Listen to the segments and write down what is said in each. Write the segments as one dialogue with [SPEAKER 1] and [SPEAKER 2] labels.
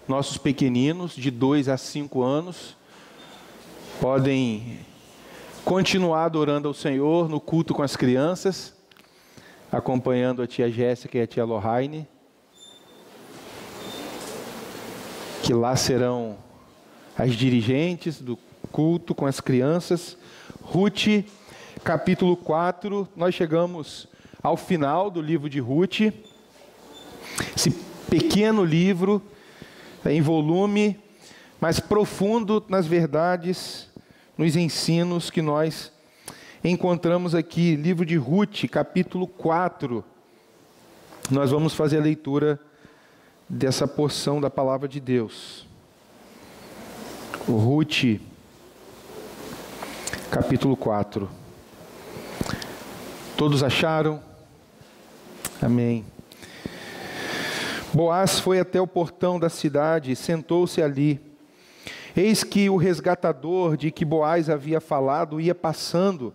[SPEAKER 1] nossos pequeninos de 2 a 5 anos podem continuar adorando ao Senhor no culto com as crianças, acompanhando a tia Jéssica e a tia Lohane, que lá serão as dirigentes do culto com as crianças. Ruth, capítulo 4, nós chegamos ao final do livro de Ruth. Esse pequeno livro, em volume, mas profundo nas verdades, nos ensinos que nós encontramos aqui. Livro de Ruth, capítulo 4. Nós vamos fazer a leitura dessa porção da palavra de Deus. O Ruth, capítulo 4. Todos acharam? Amém. Boaz foi até o portão da cidade e sentou-se ali. Eis que o resgatador de que Boaz havia falado ia passando.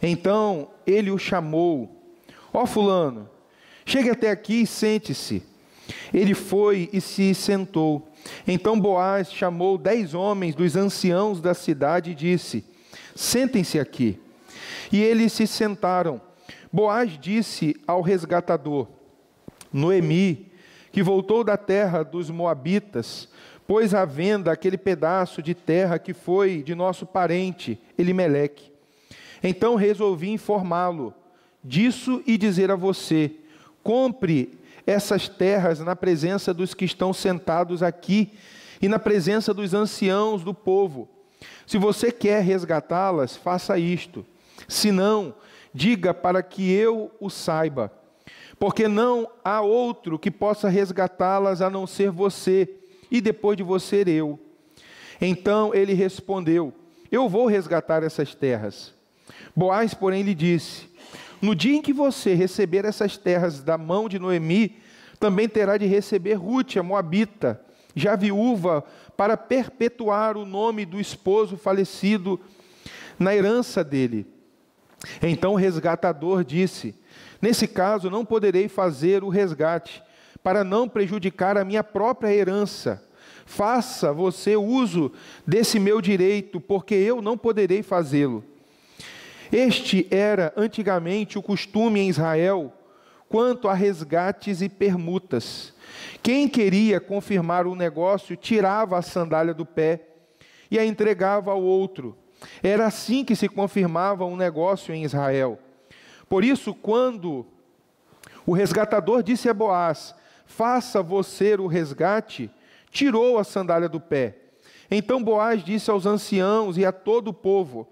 [SPEAKER 1] Então ele o chamou. Ó fulano, chegue até aqui e sente-se. Ele foi e se sentou. Então Boaz chamou 10 homens dos anciãos da cidade e disse: sentem-se aqui. E eles se sentaram. Boaz disse ao resgatador: Noemi, que voltou da terra dos Moabitas, pôs à venda aquele pedaço de terra que foi de nosso parente, Elimeleque. Então resolvi informá-lo disso e dizer a você: compre essas terras na presença dos que estão sentados aqui e na presença dos anciãos do povo. Se você quer resgatá-las, faça isto. Se não, diga para que eu o saiba, porque não há outro que possa resgatá-las a não ser você, e depois de você eu. Então ele respondeu: eu vou resgatar essas terras. Boaz, porém, lhe disse: no dia em que você receber essas terras da mão de Noemi, também terá de receber Ruth, a Moabita, já viúva, para perpetuar o nome do esposo falecido na herança dele. Então o resgatador disse: nesse caso não poderei fazer o resgate, para não prejudicar a minha própria herança. Faça você uso desse meu direito, porque eu não poderei fazê-lo. Este era antigamente o costume em Israel, quanto a resgates e permutas. Quem queria confirmar o negócio, tirava a sandália do pé e a entregava ao outro. Era assim que se confirmava um negócio em Israel. Por isso, quando o resgatador disse a Boaz: faça você o resgate, tirou a sandália do pé. Então Boaz disse aos anciãos e a todo o povo: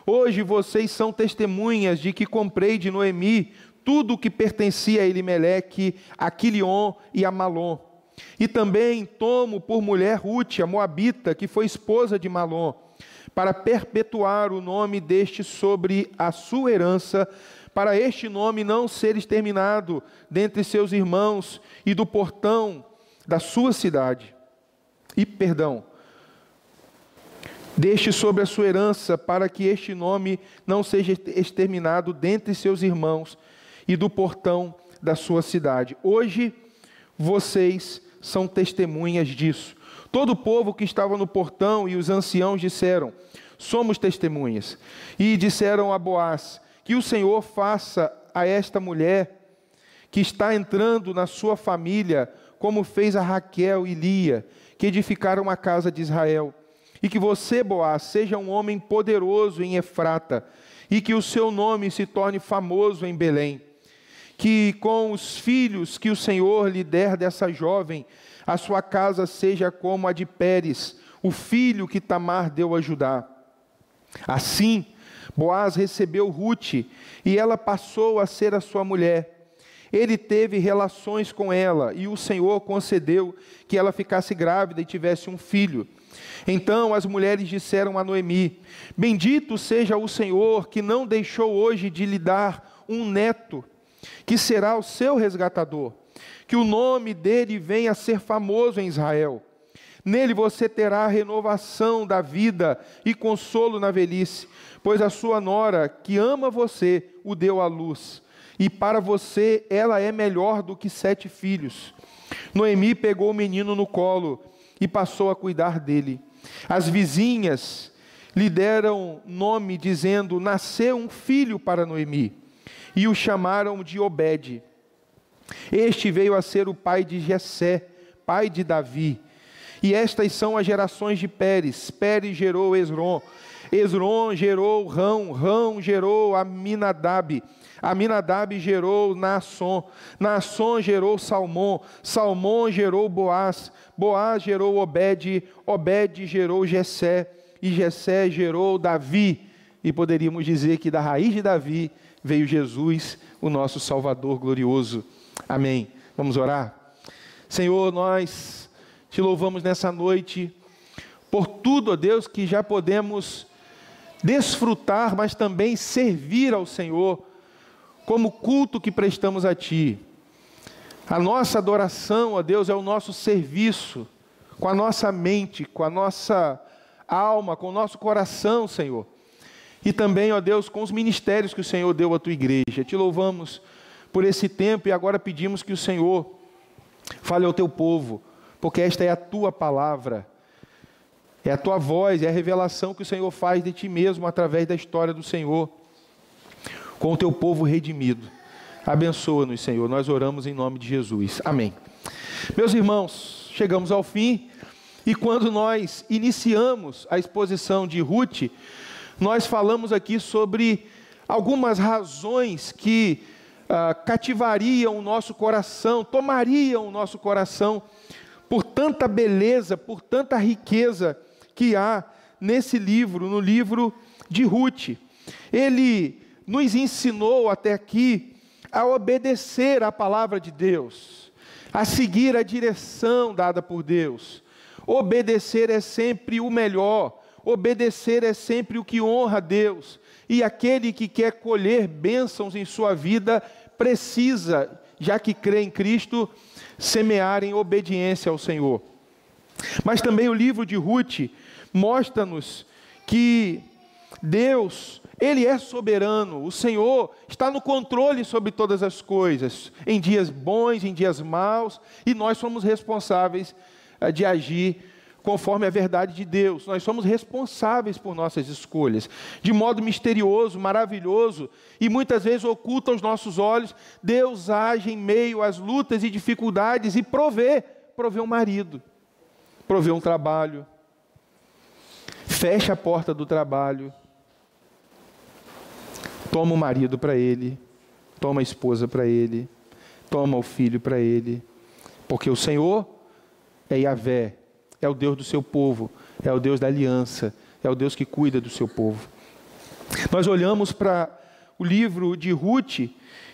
[SPEAKER 1] hoje vocês são testemunhas de que comprei de Noemi tudo o que pertencia a Elimeleque, a Quilion e a Malom. E também tomo por mulher Ruth, a Moabita, que foi esposa de Malom, para perpetuar o nome deste sobre a sua herança, para este nome não ser exterminado dentre seus irmãos e do portão da sua cidade. Deixe sobre a sua herança, para que este nome não seja exterminado dentre seus irmãos e do portão da sua cidade. Hoje, vocês são testemunhas disso. Todo o povo que estava no portão e os anciãos disseram: somos testemunhas. E disseram a Boaz: que o Senhor faça a esta mulher que está entrando na sua família, como fez a Raquel e Lia, que edificaram a casa de Israel. E que você, Boaz, seja um homem poderoso em Efrata, e que o seu nome se torne famoso em Belém. Que com os filhos que o Senhor lhe der dessa jovem, a sua casa seja como a de Pérez, o filho que Tamar deu a Judá. Assim, Boaz recebeu Ruth, e ela passou a ser a sua mulher. Ele teve relações com ela, e o Senhor concedeu que ela ficasse grávida e tivesse um filho. Então as mulheres disseram a Noemi: bendito seja o Senhor, que não deixou hoje de lhe dar um neto, que será o seu resgatador, que o nome dele venha a ser famoso em Israel. Nele você terá renovação da vida e consolo na velhice, pois a sua nora, que ama você, o deu à luz, e para você ela é melhor do que 7 filhos. Noemi pegou o menino no colo e passou a cuidar dele. As vizinhas lhe deram nome, dizendo: nasceu um filho para Noemi, e o chamaram de Obed. Este veio a ser o pai de Jessé, pai de Davi. E estas são as gerações de Pérez. Pérez gerou Esrom, Esrom gerou Rão, Rão gerou Aminadab, Aminadab gerou Naasson, Naasson gerou Salmão, Salmão gerou Boaz, Boaz gerou Obed, Obed gerou Jessé, e Jessé gerou Davi. E poderíamos dizer que da raiz de Davi veio Jesus, o nosso Salvador glorioso. Amém. Vamos orar? Senhor, nós te louvamos nessa noite por tudo, ó Deus, que já podemos desfrutar, mas também servir ao Senhor, como culto que prestamos a Ti. A nossa adoração, ó Deus, é o nosso serviço, com a nossa mente, com a nossa alma, com o nosso coração, Senhor. E também, ó Deus, com os ministérios que o Senhor deu à Tua igreja. Te louvamos por esse tempo e agora pedimos que o Senhor fale ao Teu povo, porque esta é a Tua palavra, é a Tua voz, é a revelação que o Senhor faz de Ti mesmo através da história do Senhor, com o Teu povo redimido. Abençoa-nos, Senhor, nós oramos em nome de Jesus. Amém. Meus irmãos, chegamos ao fim, e quando nós iniciamos a exposição de Ruth, nós falamos aqui sobre algumas razões que cativariam o nosso coração, tomariam o nosso coração, por tanta beleza, por tanta riqueza que há nesse livro, no livro de Ruth. Ele nos ensinou até aqui a obedecer à palavra de Deus, a seguir a direção dada por Deus. Obedecer é sempre o melhor, obedecer é sempre o que honra a Deus, e aquele que quer colher bênçãos em sua vida precisa, já que crê em Cristo, semear em obediência ao Senhor. Mas também o livro de Ruth mostra-nos que Deus, Ele é soberano, o Senhor está no controle sobre todas as coisas, em dias bons, em dias maus, e nós somos responsáveis de agir conforme a verdade de Deus. Nós somos responsáveis por nossas escolhas. De modo misterioso, maravilhoso e muitas vezes oculto aos nossos olhos, Deus age em meio às lutas e dificuldades e provê um marido, provê um trabalho, fecha a porta do trabalho, toma o marido para ele, toma a esposa para ele, toma o filho para ele, porque o Senhor é Yahvé, é o Deus do seu povo, é o Deus da aliança, é o Deus que cuida do seu povo. Nós olhamos para o livro de Ruth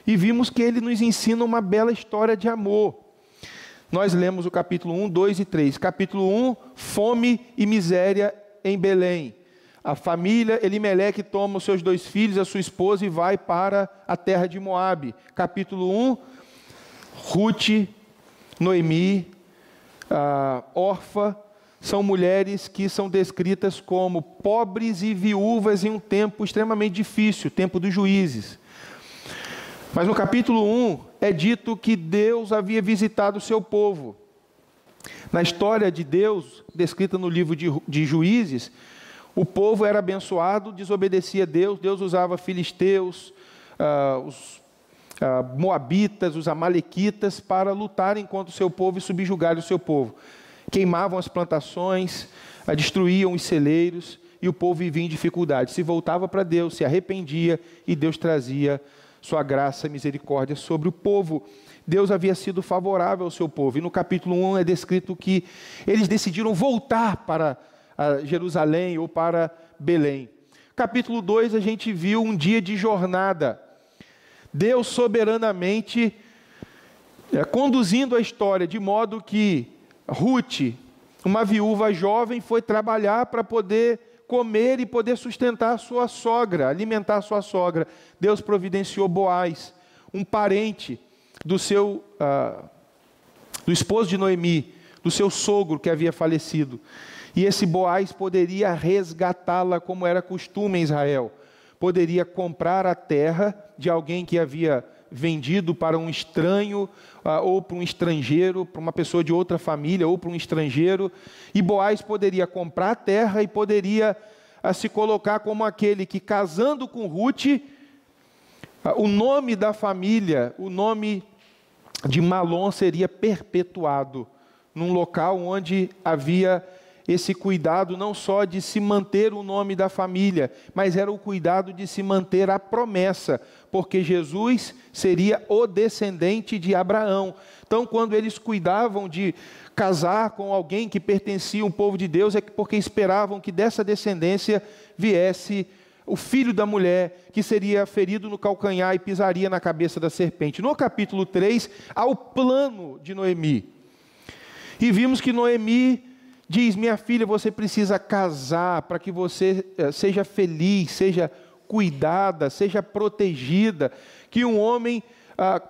[SPEAKER 1] e vimos que ele nos ensina uma bela história de amor. Nós lemos o capítulo 1, 2 e 3. Capítulo 1, fome e miséria em Belém. A família Elimeleque toma os seus 2 filhos, a sua esposa, e vai para a terra de Moabe. Capítulo 1, Ruth, Noemi, Orfa, são mulheres que são descritas como pobres e viúvas em um tempo extremamente difícil, o tempo dos juízes. Mas no capítulo 1 é dito que Deus havia visitado o seu povo. Na história de Deus, descrita no livro de Juízes, o povo era abençoado, desobedecia a Deus, Deus usava filisteus, os moabitas, os amalequitas, para lutarem contra o seu povo e subjugarem o seu povo. Queimavam as plantações, destruíam os celeiros, e o povo vivia em dificuldade. Se voltava para Deus, se arrependia, e Deus trazia sua graça e misericórdia sobre o povo. Deus havia sido favorável ao seu povo, e no capítulo 1 é descrito que eles decidiram voltar para Jerusalém ou para Belém. Capítulo 2 a gente viu um dia de jornada, Deus soberanamente conduzindo a história, de modo que Ruth, uma viúva jovem, foi trabalhar para poder comer e poder sustentar a sua sogra, alimentar a sua sogra. Deus providenciou Boaz, um parente do esposo de Noemi, do seu sogro que havia falecido. E esse Boaz poderia resgatá-la, como era costume em Israel. Poderia comprar a terra de alguém que havia vendido para um estranho, ou para um estrangeiro, para uma pessoa de outra família, ou para um estrangeiro, e Boaz poderia comprar a terra e poderia se colocar como aquele que, casando com Ruth, o nome da família, o nome de Malom seria perpetuado, num local onde havia esse cuidado não só de se manter o nome da família, mas era o cuidado de se manter a promessa, porque Jesus seria o descendente de Abraão. Então, quando eles cuidavam de casar com alguém que pertencia ao povo de Deus, é porque esperavam que dessa descendência viesse o filho da mulher, que seria ferido no calcanhar e pisaria na cabeça da serpente. No capítulo 3, há o plano de Noemi. E vimos que Noemi diz: minha filha, você precisa casar para que você seja feliz, seja cuidada, seja protegida, que um homem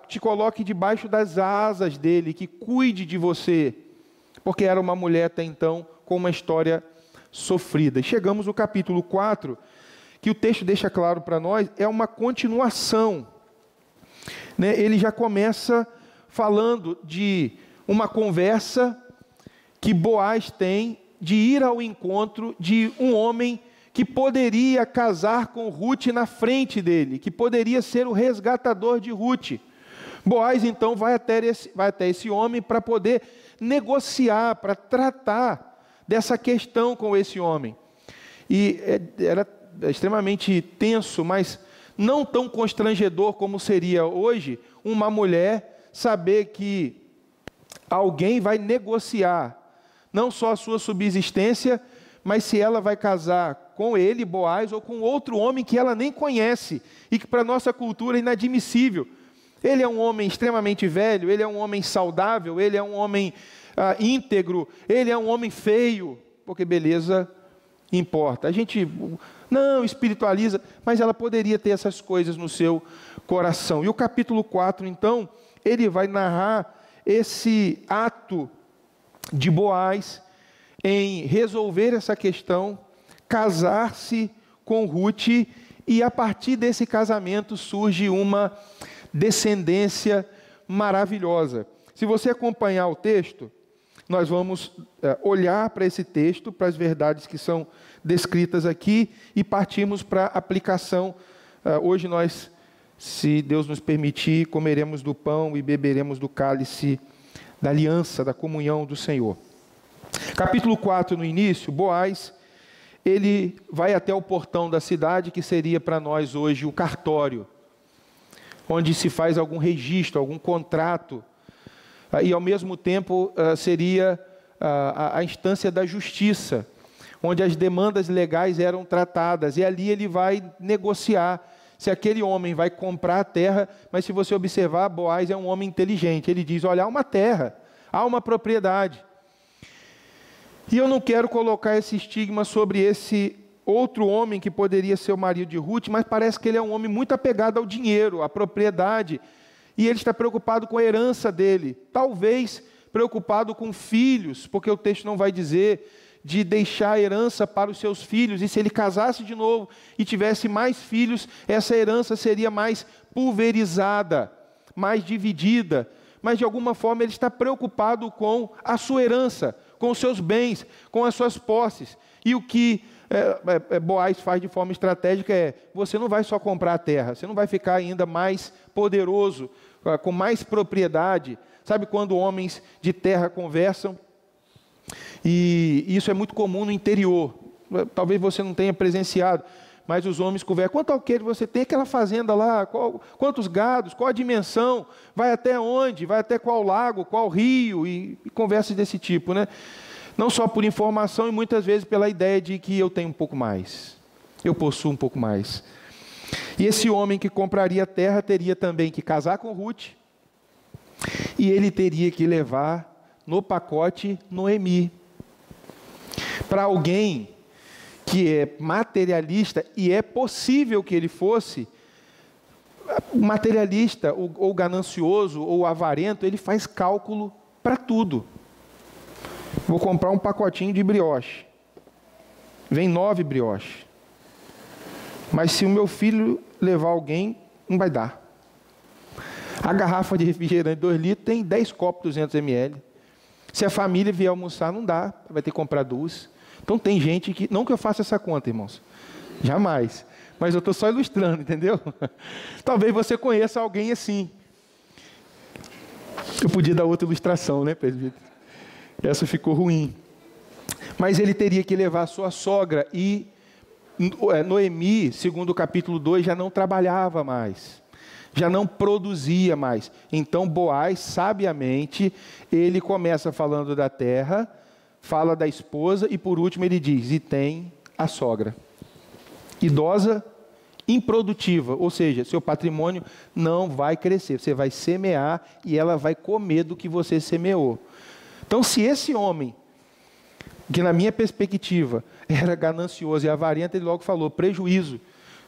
[SPEAKER 1] te coloque debaixo das asas dele, que cuide de você, porque era uma mulher até então com uma história sofrida. E chegamos no capítulo 4, que o texto deixa claro para nós, é uma continuação, né? Ele já começa falando de uma conversa que Boaz tem de ir ao encontro de um homem que poderia casar com Ruth na frente dele, que poderia ser o resgatador de Ruth. Boaz então vai até esse homem para poder negociar, para tratar dessa questão com esse homem. E era extremamente tenso, mas não tão constrangedor como seria hoje uma mulher saber que alguém vai negociar não só a sua subsistência, mas se ela vai casar com ele, Boaz, ou com outro homem que ela nem conhece, e que para a nossa cultura é inadmissível. Ele é um homem extremamente velho, ele é um homem saudável, ele é um homem íntegro, ele é um homem feio, porque beleza importa. A gente não espiritualiza, mas ela poderia ter essas coisas no seu coração. E o capítulo 4, então, ele vai narrar esse ato de Boaz em resolver essa questão, casar-se com Ruth, e a partir desse casamento surge uma descendência maravilhosa. Se você acompanhar o texto, nós vamos olhar para esse texto, para as verdades que são descritas aqui, e partimos para a aplicação. Hoje nós, se Deus nos permitir, comeremos do pão e beberemos do cálice da aliança, da comunhão do Senhor. Capítulo 4, no início, Boaz, ele vai até o portão da cidade, que seria para nós hoje o cartório, onde se faz algum registro, algum contrato, e ao mesmo tempo seria a instância da justiça, onde as demandas legais eram tratadas, e ali ele vai negociar se aquele homem vai comprar a terra. Mas se você observar, Boaz é um homem inteligente. Ele diz: olha, há uma terra, há uma propriedade. E eu não quero colocar esse estigma sobre esse outro homem que poderia ser o marido de Ruth, mas parece que ele é um homem muito apegado ao dinheiro, à propriedade, e ele está preocupado com a herança dele, talvez preocupado com filhos, porque o texto não vai dizer de deixar a herança para os seus filhos, e se ele casasse de novo e tivesse mais filhos, essa herança seria mais pulverizada, mais dividida, mas de alguma forma ele está preocupado com a sua herança, com os seus bens, com as suas posses. E o que Boaz faz de forma estratégica é: você não vai só comprar a terra, você não vai ficar ainda mais poderoso, com mais propriedade. Sabe quando homens de terra conversam? E isso é muito comum no interior. Talvez você não tenha presenciado, mas os homens conversam: quanto alqueire você tem, aquela fazenda lá, quantos gados, qual a dimensão, vai até onde, vai até qual lago, qual rio, e conversas desse tipo, né? Não só por informação, e muitas vezes pela ideia de que eu tenho um pouco mais, eu possuo um pouco mais. E esse homem que compraria a terra teria também que casar com Ruth, e ele teria que levar no pacote Noemi. Para alguém que é materialista, e é possível que ele fosse materialista, ou ganancioso, ou avarento, ele faz cálculo para tudo. Vou comprar um pacotinho de brioche, vem 9 brioches, mas se o meu filho levar alguém, não vai dar. A garrafa de refrigerante 2 litros tem 10 copos 200 ml. Se a família vier almoçar, não dá, vai ter que comprar 2. Então tem gente que... Não que eu faça essa conta, irmãos. Jamais. Mas eu estou só ilustrando, entendeu? Talvez você conheça alguém assim. Eu podia dar outra ilustração, né, presbítero? Essa ficou ruim. Mas ele teria que levar a sua sogra e Noemi, segundo o capítulo 2, já não trabalhava mais. Já não produzia mais. Então Boaz, sabiamente, ele começa falando da terra, fala da esposa e por último ele diz, e tem a sogra. Idosa, improdutiva, ou seja, seu patrimônio não vai crescer. Você vai semear e ela vai comer do que você semeou. Então se esse homem, que na minha perspectiva era ganancioso e avarento, ele logo falou, prejuízo.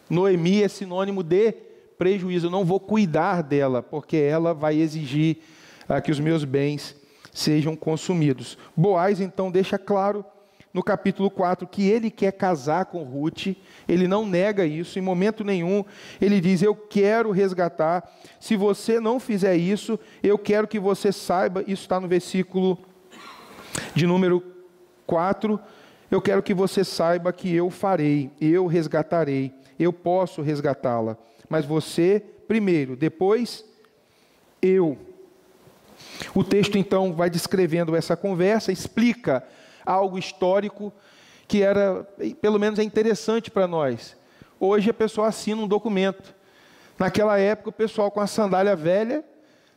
[SPEAKER 1] Noemi é sinônimo de prejuízo, eu não vou cuidar dela, porque ela vai exigir que os meus bens sejam consumidos. Boaz então deixa claro no capítulo 4 que ele quer casar com Ruth, ele não nega isso, em momento nenhum ele diz, eu quero resgatar, se você não fizer isso, eu quero que você saiba, isso está no versículo de número 4, eu quero que você saiba que eu farei, eu resgatarei, eu posso resgatá-la, mas você primeiro, depois eu. O texto então vai descrevendo essa conversa, explica algo histórico que era, pelo menos é interessante para nós. Hoje a pessoa assina um documento. Naquela época o pessoal com a sandália velha,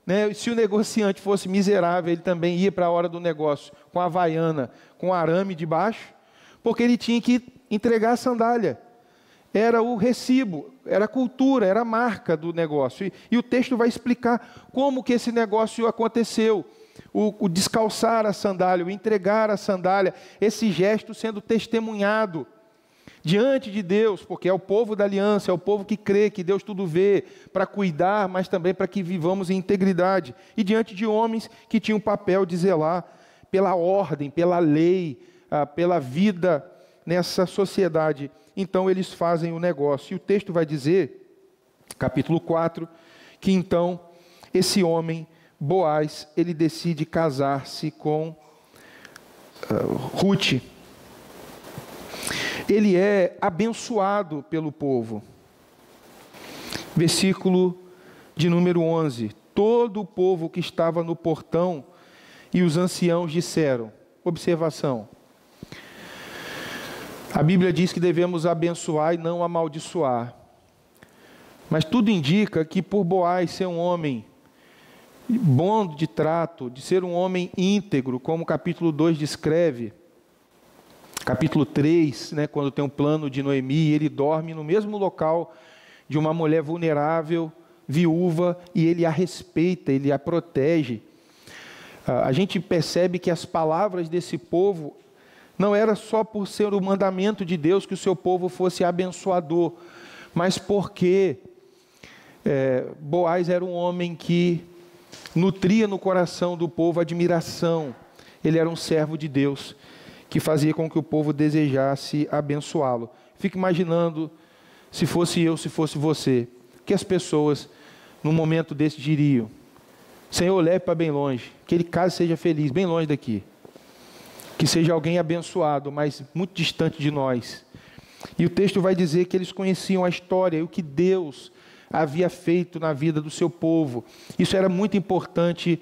[SPEAKER 1] né, se o negociante fosse miserável, ele também ia para a hora do negócio com a havaiana, com arame debaixo, porque ele tinha que entregar a sandália. Era o recibo, era a cultura, era a marca do negócio. E o texto vai explicar como que esse negócio aconteceu. O descalçar a sandália, o entregar a sandália, esse gesto sendo testemunhado diante de Deus, porque é o povo da aliança, é o povo que crê que Deus tudo vê, para cuidar, mas também para que vivamos em integridade. E diante de homens que tinham o papel de zelar pela ordem, pela lei, pela vida nessa sociedade. Então eles fazem o negócio. E o texto vai dizer, capítulo 4, que então esse homem, Boaz, ele decide casar-se com Ruth. Ele é abençoado pelo povo. Versículo de número 11. Todo o povo que estava no portão e os anciãos disseram, observação, a Bíblia diz que devemos abençoar e não amaldiçoar. Mas tudo indica que por Boaz ser um homem bom de trato, de ser um homem íntegro, como o capítulo 2 descreve, capítulo 3, né, quando tem um plano de Noemi, ele dorme no mesmo local de uma mulher vulnerável, viúva, e ele a respeita, ele a protege. A gente percebe que as palavras desse povo não era só por ser o mandamento de Deus que o seu povo fosse abençoador, mas porque Boaz era um homem que nutria no coração do povo admiração. Ele era um servo de Deus, que fazia com que o povo desejasse abençoá-lo. Fico imaginando, se fosse eu, se fosse você, que as pessoas, num momento desse, diriam, Senhor, leve para bem longe, que ele case seja feliz, bem longe daqui. Que seja alguém abençoado, mas muito distante de nós. E o texto vai dizer que eles conheciam a história e o que Deus havia feito na vida do seu povo. Isso era muito importante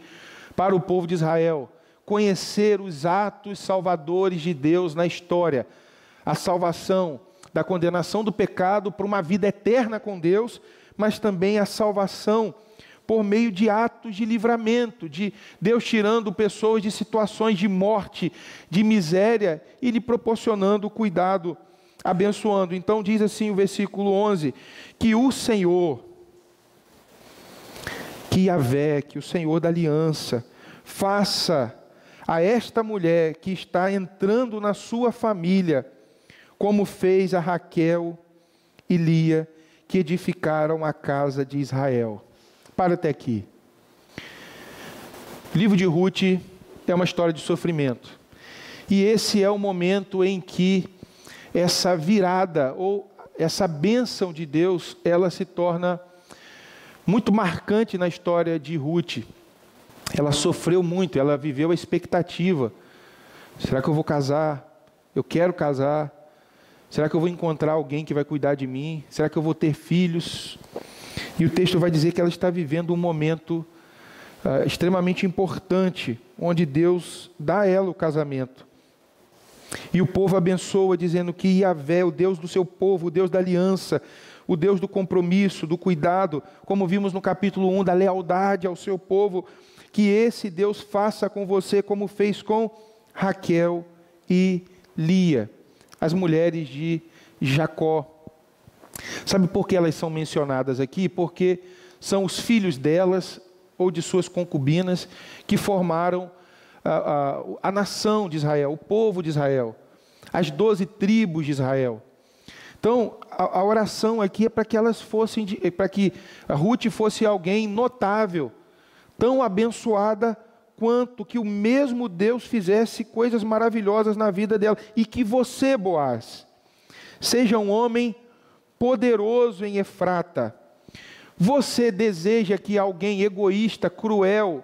[SPEAKER 1] para o povo de Israel. Conhecer os atos salvadores de Deus na história. A salvação da condenação do pecado para uma vida eterna com Deus, mas também a salvação por meio de atos de livramento, de Deus tirando pessoas de situações de morte, de miséria, e lhe proporcionando cuidado, abençoando. Então diz assim o versículo 11, que o Senhor, que Yahvé, que o Senhor da aliança, faça a esta mulher que está entrando na sua família, como fez a Raquel e Lia, que edificaram a casa de Israel. Para até aqui. O livro de Ruth é uma história de sofrimento. E esse é o momento em que essa virada, ou essa bênção de Deus, ela se torna muito marcante na história de Ruth. Ela sofreu muito, ela viveu a expectativa. Será que eu vou casar? Eu quero casar. Será que eu vou encontrar alguém que vai cuidar de mim? Será que eu vou ter filhos? E o texto vai dizer que ela está vivendo um momento extremamente importante, onde Deus dá a ela o casamento. E o povo abençoa, dizendo que Yahvé, o Deus do seu povo, o Deus da aliança, o Deus do compromisso, do cuidado, como vimos no capítulo 1, da lealdade ao seu povo, que esse Deus faça com você como fez com Raquel e Lia, as mulheres de Jacó. Sabe por que elas são mencionadas aqui? Porque são os filhos delas, ou de suas concubinas, que formaram a nação de Israel, o povo de Israel, as 12 tribos de Israel. Então, a oração aqui é para que elas fossem, para que a Ruth fosse alguém notável, tão abençoada quanto que o mesmo Deus fizesse coisas maravilhosas na vida dela. E que você, Boaz, seja um homem poderoso em Efrata. Você deseja que alguém egoísta, cruel,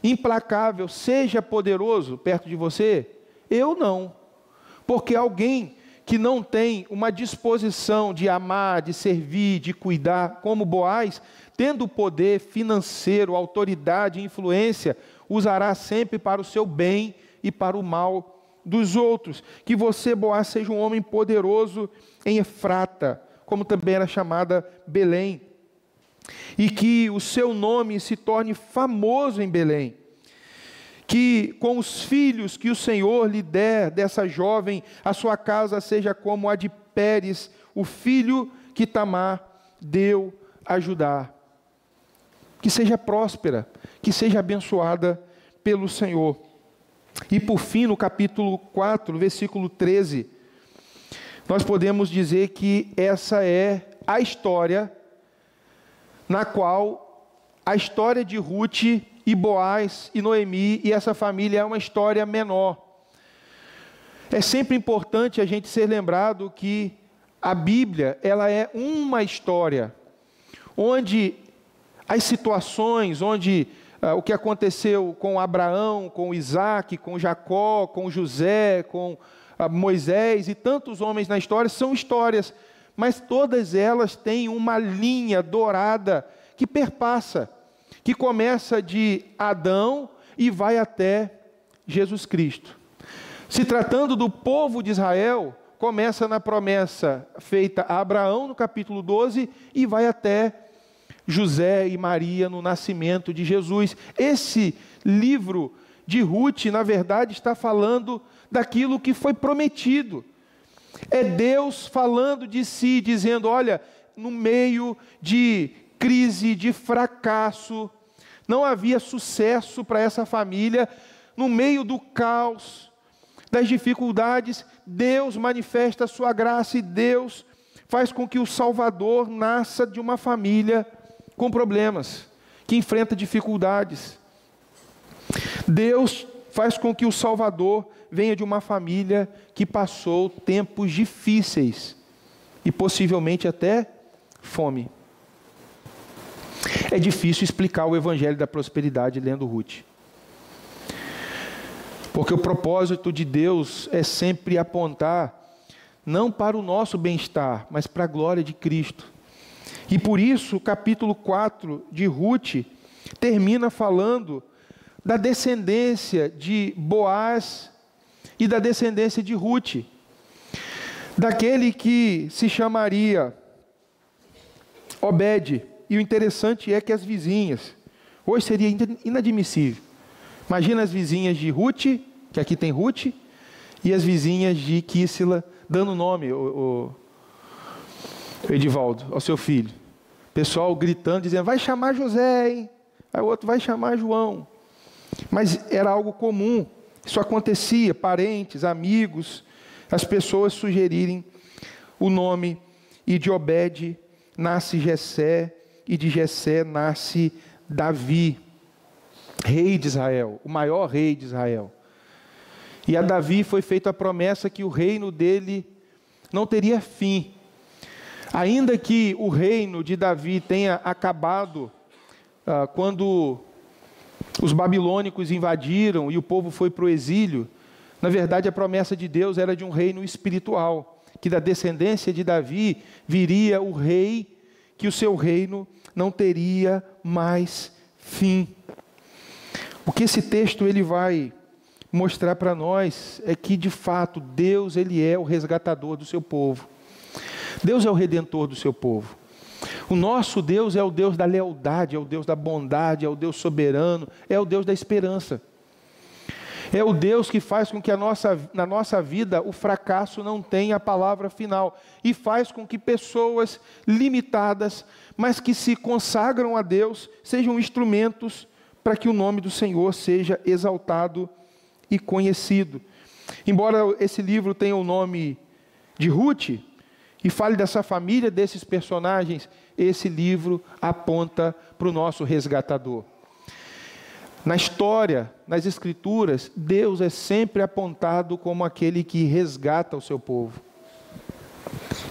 [SPEAKER 1] implacável, seja poderoso perto de você? Eu não. Porque alguém que não tem uma disposição de amar, de servir, de cuidar, como Boaz, tendo poder financeiro, autoridade e influência, usará sempre para o seu bem e para o mal dos outros. Que você, Boaz, seja um homem poderoso em Efrata, como também era chamada Belém. E que o seu nome se torne famoso em Belém. Que com os filhos que o Senhor lhe der dessa jovem, a sua casa seja como a de Pérez, o filho que Tamar deu a Judá. Que seja próspera, que seja abençoada pelo Senhor. E por fim, no capítulo 4, versículo 13, nós podemos dizer que essa é a história na qual a história de Ruth e Boaz e Noemi e essa família é uma história menor. É sempre importante a gente ser lembrado que a Bíblia, ela é uma história, onde as situações, onde o que aconteceu com Abraão, com Isaac, com Jacó, com José, com Moisés e tantos homens na história, são histórias, mas todas elas têm uma linha dourada que perpassa, que começa de Adão e vai até Jesus Cristo. Se tratando do povo de Israel, começa na promessa feita a Abraão, no capítulo 12, e vai até José e Maria no nascimento de Jesus. Esse livro de Ruth, na verdade, está falando daquilo que foi prometido. É Deus falando de si, dizendo, olha, no meio de crise, de fracasso, não havia sucesso para essa família, no meio do caos, das dificuldades, Deus manifesta a sua graça e Deus faz com que o Salvador nasça de uma família com problemas, que enfrenta dificuldades. Deus faz com que o Salvador venha de uma família que passou tempos difíceis e possivelmente até fome. É difícil explicar o evangelho da prosperidade lendo Ruth. Porque o propósito de Deus é sempre apontar não para o nosso bem-estar, mas para a glória de Cristo. E por isso o capítulo 4 de Ruth termina falando da descendência de Boaz e da descendência de Ruth, daquele que se chamaria Obed. E o interessante é que as vizinhas, hoje seria inadmissível. Imagina as vizinhas de Ruth, que aqui tem Ruth, e as vizinhas de Quísila, dando nome, o Edivaldo, ao seu filho. Pessoal gritando, dizendo, vai chamar José, hein? Aí o outro vai chamar João. Mas era algo comum, isso acontecia, parentes, amigos, as pessoas sugerirem o nome, e de Obed nasce Jessé, e de Jessé nasce Davi, rei de Israel, o maior rei de Israel. E a Davi foi feita a promessa que o reino dele não teria fim. Ainda que o reino de Davi tenha acabado quando os babilônicos invadiram e o povo foi para o exílio, na verdade a promessa de Deus era de um reino espiritual, que da descendência de Davi viria o rei, que o seu reino não teria mais fim. O que esse texto ele vai mostrar para nós é que, de fato, Deus ele é o resgatador do seu povo. Deus é o redentor do seu povo. O nosso Deus é o Deus da lealdade, é o Deus da bondade, é o Deus soberano, é o Deus da esperança. É o Deus que faz com que na nossa vida o fracasso não tenha a palavra final e faz com que pessoas limitadas, mas que se consagram a Deus, sejam instrumentos para que o nome do Senhor seja exaltado e conhecido. Embora esse livro tenha o nome de Ruth e fale dessa família, desses personagens, esse livro aponta para o nosso resgatador. Na história, nas Escrituras, Deus é sempre apontado como aquele que resgata o seu povo,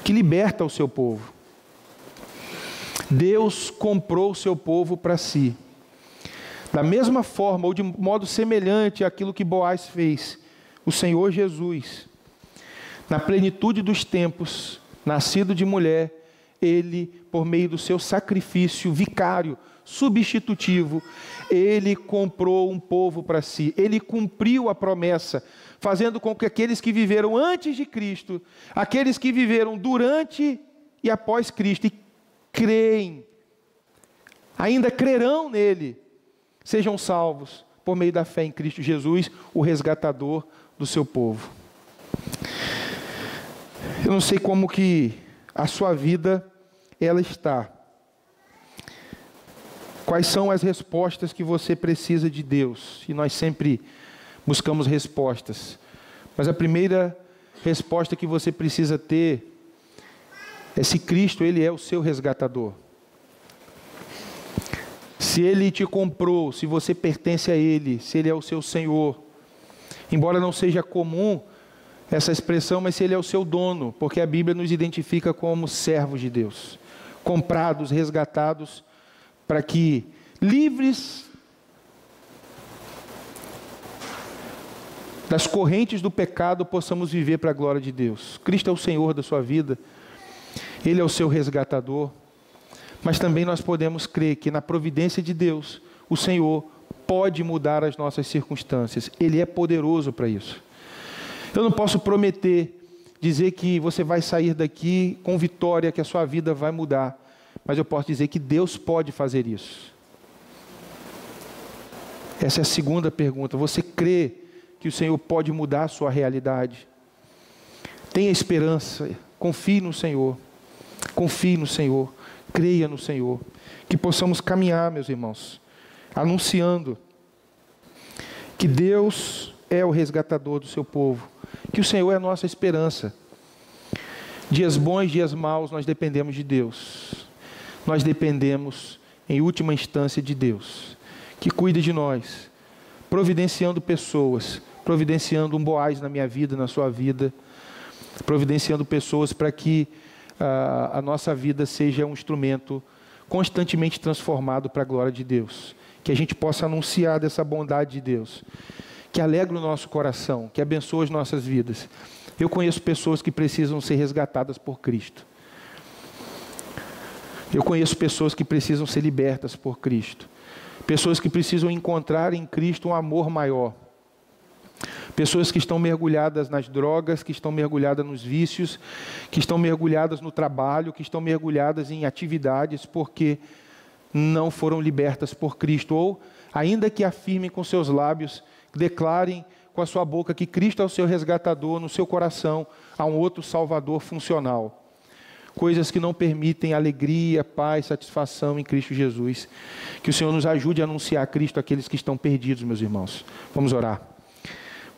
[SPEAKER 1] que liberta o seu povo. Deus comprou o seu povo para si. Da mesma forma, ou de modo semelhante àquilo que Boaz fez, o Senhor Jesus, na plenitude dos tempos, nascido de mulher, ele, por meio do seu sacrifício vicário, substitutivo, ele comprou um povo para si, ele cumpriu a promessa, fazendo com que aqueles que viveram antes de Cristo, aqueles que viveram durante e após Cristo, e creem, ainda crerão nele, sejam salvos por meio da fé em Cristo Jesus, o resgatador do seu povo. Eu não sei como que a sua vida ela está. Quais são as respostas que você precisa de Deus? E nós sempre buscamos respostas. Mas a primeira resposta que você precisa ter é se Cristo ele é o seu resgatador. Se Ele te comprou, se você pertence a Ele, se Ele é o seu Senhor. Embora não seja comum essa expressão, mas se Ele é o seu dono, porque a Bíblia nos identifica como servos de Deus, comprados, resgatados, para que, livres das correntes do pecado, possamos viver para a glória de Deus. Cristo é o Senhor da sua vida, Ele é o seu resgatador. Mas também nós podemos crer que na providência de Deus, o Senhor pode mudar as nossas circunstâncias. Ele é poderoso para isso. Eu não posso prometer, dizer que você vai sair daqui com vitória, que a sua vida vai mudar. Mas eu posso dizer que Deus pode fazer isso. Essa é a segunda pergunta. Você crê que o Senhor pode mudar a sua realidade? Tenha esperança, confie no Senhor. Confie no Senhor. Creia no Senhor, que possamos caminhar, meus irmãos, anunciando que Deus é o resgatador do seu povo, que o Senhor é a nossa esperança. Dias bons, dias maus, nós dependemos de Deus. Nós dependemos, em última instância, de Deus, que cuida de nós, providenciando pessoas, providenciando um Boaz na minha vida, na sua vida, providenciando pessoas para que a nossa vida seja um instrumento constantemente transformado para a glória de Deus. Que a gente possa anunciar dessa bondade de Deus, que alegra o nosso coração, que abençoa as nossas vidas. Eu conheço pessoas que precisam ser resgatadas por Cristo. Eu conheço pessoas que precisam ser libertas por Cristo. Pessoas que precisam encontrar em Cristo um amor maior. Pessoas que estão mergulhadas nas drogas, que estão mergulhadas nos vícios, que estão mergulhadas no trabalho, que estão mergulhadas em atividades porque não foram libertas por Cristo. Ou, ainda que afirmem com seus lábios, declarem com a sua boca que Cristo é o seu resgatador, no seu coração há um outro Salvador funcional. Coisas que não permitem alegria, paz, satisfação em Cristo Jesus. Que o Senhor nos ajude a anunciar Cristo àqueles que estão perdidos, meus irmãos. Vamos orar.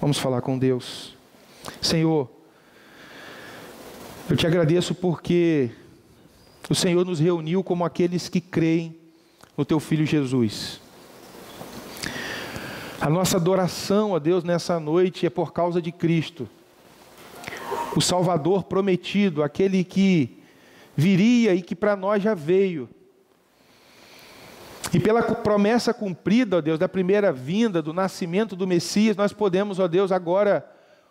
[SPEAKER 1] Vamos falar com Deus. Senhor, eu te agradeço porque o Senhor nos reuniu como aqueles que creem no teu Filho Jesus. A nossa adoração a Deus nessa noite é por causa de Cristo, o Salvador prometido, aquele que viria e que para nós já veio. E pela promessa cumprida, ó Deus, da primeira vinda, do nascimento do Messias, nós podemos, ó Deus, agora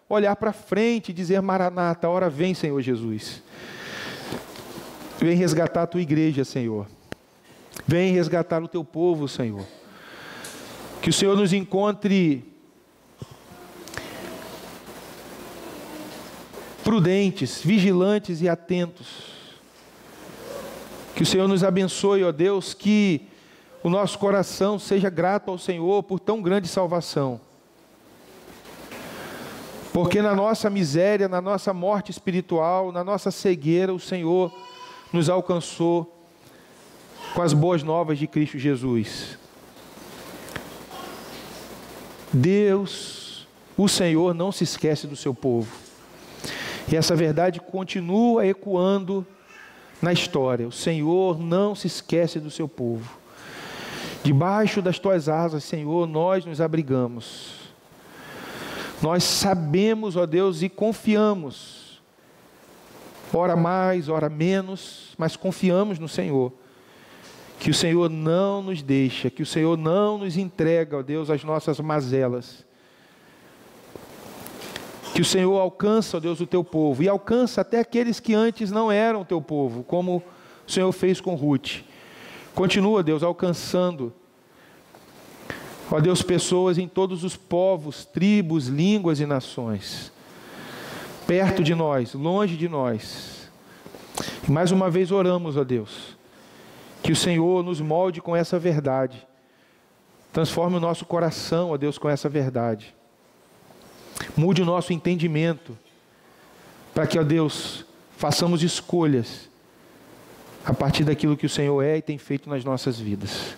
[SPEAKER 1] olhar para frente e dizer: Maranata, a hora vem, Senhor Jesus. Vem resgatar a tua igreja, Senhor. Vem resgatar o teu povo, Senhor. Que o Senhor nos encontre prudentes, vigilantes e atentos. Que o Senhor nos abençoe, ó Deus, que o nosso coração seja grato ao Senhor por tão grande salvação. Porque na nossa miséria, na nossa morte espiritual, na nossa cegueira, o Senhor nos alcançou com as boas novas de Cristo Jesus. Deus, o Senhor, não se esquece do seu povo. E essa verdade continua ecoando na história. O Senhor não se esquece do seu povo. Debaixo das tuas asas, Senhor, nós nos abrigamos. Nós sabemos, ó Deus, e confiamos. Ora mais, ora menos, mas confiamos no Senhor. Que o Senhor não nos deixa, que o Senhor não nos entrega, ó Deus, as nossas mazelas. Que o Senhor alcança, ó Deus, o teu povo, e alcança até aqueles que antes não eram teu povo, como o Senhor fez com Ruth. Continua, Deus, alcançando, ó Deus, pessoas em todos os povos, tribos, línguas e nações. Perto de nós, longe de nós. E mais uma vez oramos, ó Deus, que o Senhor nos molde com essa verdade. Transforme o nosso coração, ó Deus, com essa verdade. Mude o nosso entendimento, para que, ó Deus, façamos escolhas a partir daquilo que o Senhor é e tem feito nas nossas vidas.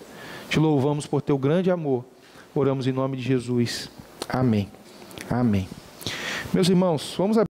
[SPEAKER 1] Te louvamos por teu grande amor. Oramos em nome de Jesus. Amém. Amém. Meus irmãos, vamos